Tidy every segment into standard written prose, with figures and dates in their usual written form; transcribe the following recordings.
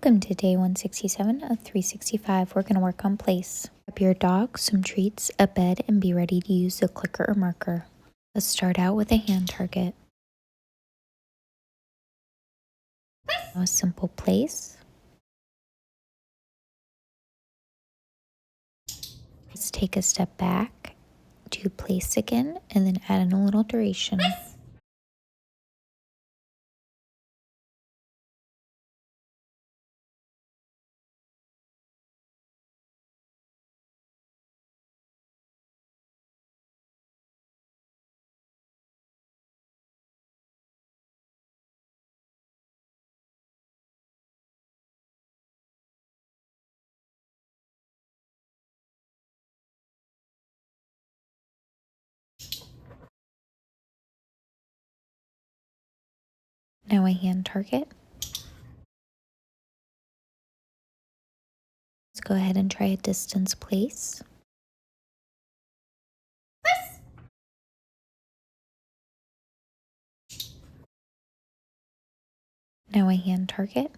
Welcome to day 167 of 365. We're going to work on place. Grab your dog, some treats, a bed, and be ready to use the clicker or marker. Let's start out with a hand target. Now a simple place. Let's take a step back, do place again, and then add in a little duration. Now a hand target. Let's go ahead and try a distance place. Now a hand target.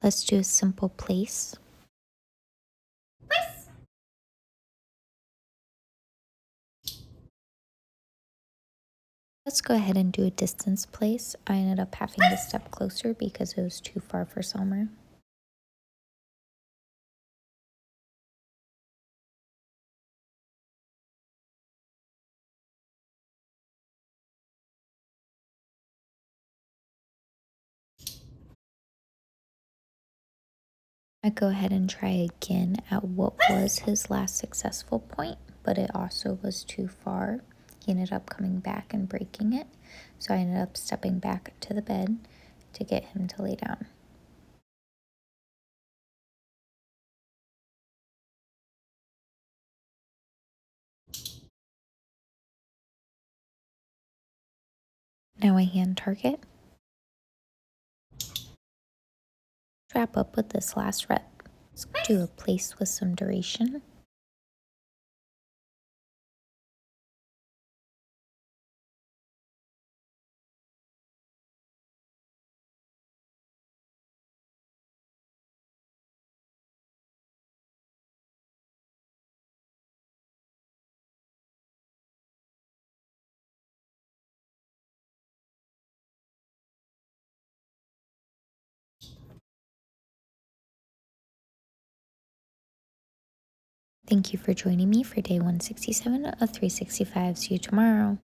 Let's do a simple place. Let's go ahead and do a distance place. I ended up having to step closer because it was too far for Summer. I go ahead and try again at what was his last successful point, but it also was too far. He ended up coming back and breaking it, so I ended up stepping back to the bed to get him to lay down. Now a hand target. Wrap up with this last rep. Let's do a place with some duration. Thank you for joining me for day 167 of 365. See you tomorrow.